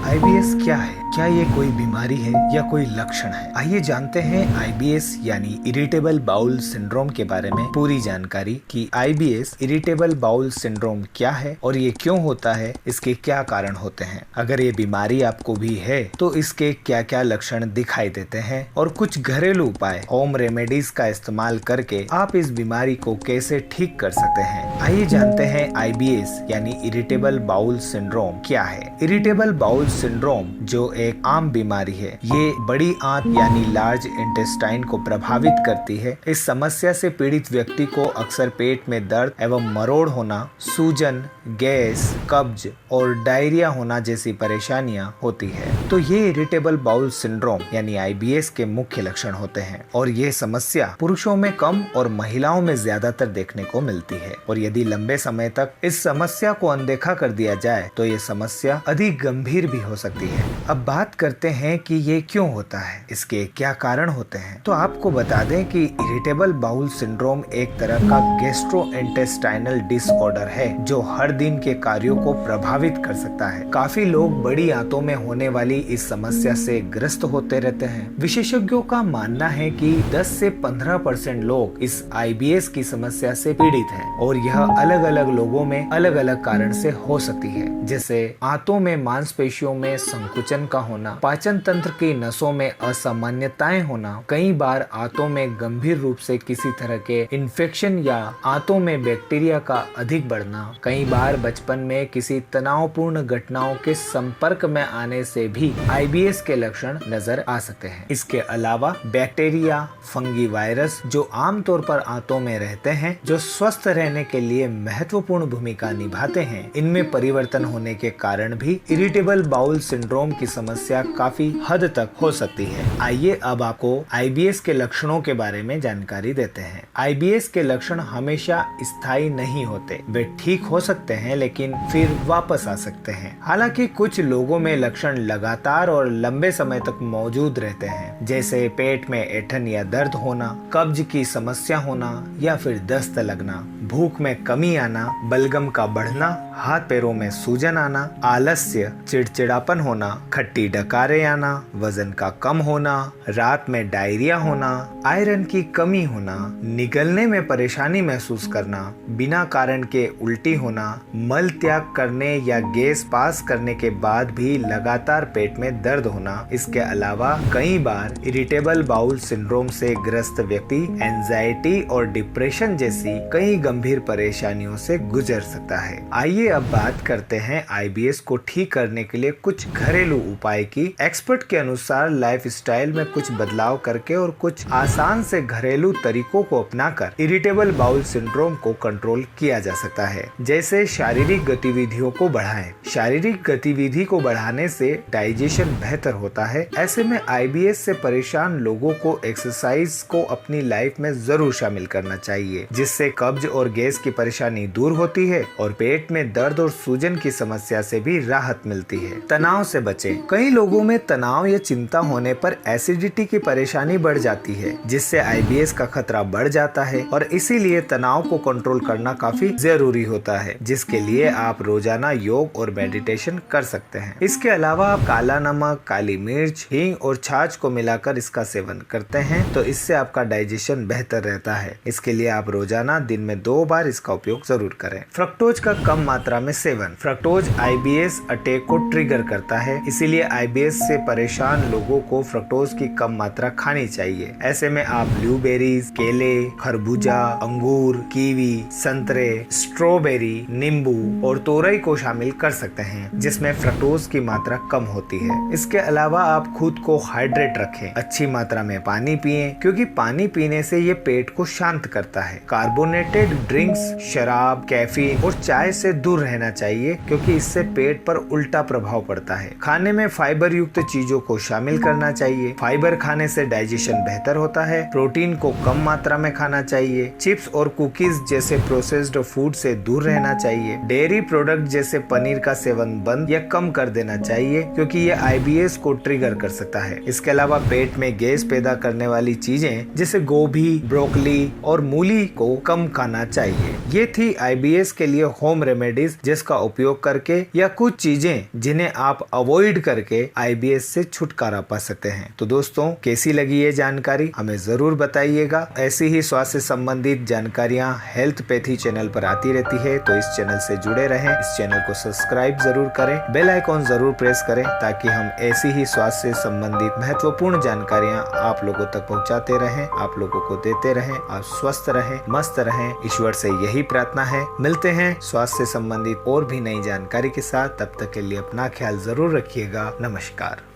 IBS क्या है? क्या ये कोई बीमारी है या कोई लक्षण है? आइए जानते हैं आईबीएस यानी इरिटेबल बाउल सिंड्रोम के बारे में पूरी जानकारी कि आईबीएस इरिटेबल बाउल सिंड्रोम क्या है और ये क्यों होता है, इसके क्या कारण होते हैं। अगर ये बीमारी आपको भी है तो इसके क्या क्या लक्षण दिखाई देते हैं और कुछ घरेलू उपाय होम रेमेडीज का इस्तेमाल करके आप इस बीमारी को कैसे ठीक कर सकते हैं। आइए जानते हैं आईबीएस यानी इरिटेबल बाउल सिंड्रोम क्या है। इरिटेबल बाउल सिंड्रोम जो एक आम बीमारी है, ये बड़ी आंत यानी लार्ज इंटेस्टाइन को प्रभावित करती है। इस समस्या से पीड़ित व्यक्ति को अक्सर पेट में दर्द एवं मरोड़ होना, सूजन, गैस, कब्ज और डायरिया होना जैसी परेशानियां होती है। तो ये इरिटेबल बाउल सिंड्रोम यानी आईबीएस के मुख्य लक्षण होते हैं और ये समस्या पुरुषों में कम और महिलाओं में ज्यादातर देखने को मिलती है। और यदि लंबे समय तक इस समस्या को अनदेखा कर दिया जाए तो ये समस्या अधिक गंभीर भी हो सकती है। अब बात करते हैं कि ये क्यों होता है, इसके क्या कारण होते हैं। तो आपको बता दें कि इरिटेबल बाउल सिंड्रोम एक तरह का गैस्ट्रोइंटेस्टाइनल डिसऑर्डर है जो हर दिन के कार्यों को प्रभावित कर सकता है। काफी लोग बड़ी आंतों में होने वाली इस समस्या से ग्रस्त होते रहते हैं। विशेषज्ञों का मानना है कि 10 से 15% लोग इस आईबीएस की समस्या से पीड़ित हैं और यह अलग अलग लोगों में अलग अलग कारण से हो सकती है, जैसे आंतों में मांसपेशियों में संकुचन का होना, पाचन तंत्र की नसों में असामान्यताएं होना, कई बार आंतों में गंभीर रूप से किसी तरह के इन्फेक्शन या आंतों में बैक्टीरिया का अधिक बढ़ना, कई बार बचपन में किसी तनावपूर्ण घटनाओं के संपर्क में आने से भी आईबीएस के लक्षण नजर आ सकते हैं। इसके अलावा बैक्टीरिया, फंगी, वायरस जो आमतौर पर आंतों में रहते हैं, जो स्वस्थ रहने के लिए महत्वपूर्ण भूमिका निभाते हैं, इनमें परिवर्तन होने के कारण भी इरिटेबल बाउल सिंड्रोम की समस्या काफी हद तक हो सकती है। आइए अब आपको आईबीएस के लक्षणों के बारे में जानकारी देते हैं। आईबीएस के लक्षण हमेशा स्थायी नहीं होते, वे ठीक हो सकते हैं लेकिन फिर वापस आ सकते हैं। हालांकि कुछ लोगों में लक्षण लगातार और लंबे समय तक मौजूद रहते हैं, जैसे पेट में ऐंठन या दर्द होना, कब्ज की समस्या होना या फिर दस्त लगना, भूख में कमी आना, बलगम का बढ़ना, हाथ पैरों में सूजन आना, आलस्य, चिड़चिड़ापन होना, खट्टी डकारें आना, वजन का कम होना, रात में डायरिया होना, आयरन की कमी होना, निगलने में परेशानी महसूस करना, बिना कारण के उल्टी होना, मल त्याग करने या गैस पास करने के बाद भी लगातार पेट में दर्द होना। इसके अलावा कई बार इरिटेबल बाउल सिंड्रोम से ग्रस्त व्यक्ति एंजाइटी और डिप्रेशन जैसी कई गंभीर परेशानियों से गुजर सकता है। आइए अब बात करते हैं आईबीएस को ठीक करने के लिए कुछ घरेलू उपाय की। एक्सपर्ट के अनुसार लाइफस्टाइल में कुछ बदलाव करके और कुछ आसान से घरेलू तरीकों को अपनाकर इरिटेबल बाउल सिंड्रोम को कंट्रोल किया जा सकता है। जैसे शारीरिक गतिविधियों को बढ़ाएं। शारीरिक गतिविधि को बढ़ाने से डाइजेशन बेहतर होता है। ऐसे में आईबीएस से परेशान लोगों को एक्सरसाइज को अपनी लाइफ में जरूर शामिल करना चाहिए, जिससे कब्ज और गैस की परेशानी दूर होती है और पेट में दर्द और सूजन की समस्या से भी राहत मिलती है। तनाव से बचें। कई लोगों में तनाव या चिंता होने पर एसिडिटी की परेशानी बढ़ जाती है, जिससे आईबीएस का खतरा बढ़ जाता है और इसीलिए तनाव को कंट्रोल करना काफी जरूरी होता है, जिसके लिए आप रोजाना योग और मेडिटेशन कर सकते हैं। इसके अलावा आप काला नमक, काली मिर्च, हींग और छाछ को मिलाकर इसका सेवन करते हैं तो इससे आपका डाइजेशन बेहतर रहता है। इसके लिए आप रोजाना दिन में 2 बार इसका उपयोग जरूर करें। फ्रक्टोज का कम मात्रा में सेवन। फ्रक्टोज आईबीएस अटैक को ट्रिगर करता है, इसीलिए आईबीएस से परेशान लोगों को फ्रक्टोज की कम मात्रा खानी चाहिए। ऐसे में आप ब्लूबेरीज, केले, खरबूजा, अंगूर, कीवी, संतरे, स्ट्रॉबेरी, नींबू और तोरई को शामिल कर सकते हैं, जिसमें फ्रक्टोज की मात्रा कम होती है। इसके अलावा आप खुद को हाइड्रेट रखें। अच्छी मात्रा में पानी पिएं, क्योंकि पानी पीने से ये पेट को शांत करता है। कार्बोनेटेड ड्रिंक्स, शराब, कैफीन और चाय से दूर रहना चाहिए, क्योंकि इससे पेट पर उल्टा प्रभाव पड़ता है। खाने में फाइबर युक्त चीजों को शामिल करना चाहिए। फाइबर खाने से डाइजेशन बेहतर होता है। प्रोटीन को कम मात्रा में खाना चाहिए। चिप्स और कुकीज जैसे प्रोसेस्ड फूड से दूर रहना चाहिए। डेयरी प्रोडक्ट जैसे पनीर का सेवन बंद या कम कर देना चाहिए, क्योंकि ये आईबीएस को ट्रिगर कर सकता है। इसके अलावा पेट में गैस पैदा करने वाली चीजें जैसे गोभी, ब्रोकली और मूली को कम खाना चाहिए। ये थी आईबीएस के लिए होम रेमेडीज, जिसका उपयोग करके या कुछ चीजें जिन्हें आप अवॉइड करके IBS से छुटकारा पा सकते हैं। तो दोस्तों, कैसी लगी ये जानकारी हमें जरूर बताइएगा। ऐसी ही स्वास्थ्य संबंधित जानकारियां हेल्थ पैथी चैनल पर आती रहती है, तो इस चैनल से जुड़े रहें। इस चैनल को सब्सक्राइब जरूर करें, बेल आइकॉन जरूर प्रेस करें, ताकि हम ऐसी ही स्वास्थ्य संबंधित महत्वपूर्ण जानकारियां आप लोगों तक पहुंचाते रहें, आप लोगों को देते रहें। आप स्वस्थ रहें, मस्त रहें, ईश्वर से यही प्रार्थना है। मिलते हैं स्वास्थ्य संबंधित और भी नई जानकारी के साथ। तब तक के लिए अपना ख्याल जरूर रखिएगा। नमस्कार।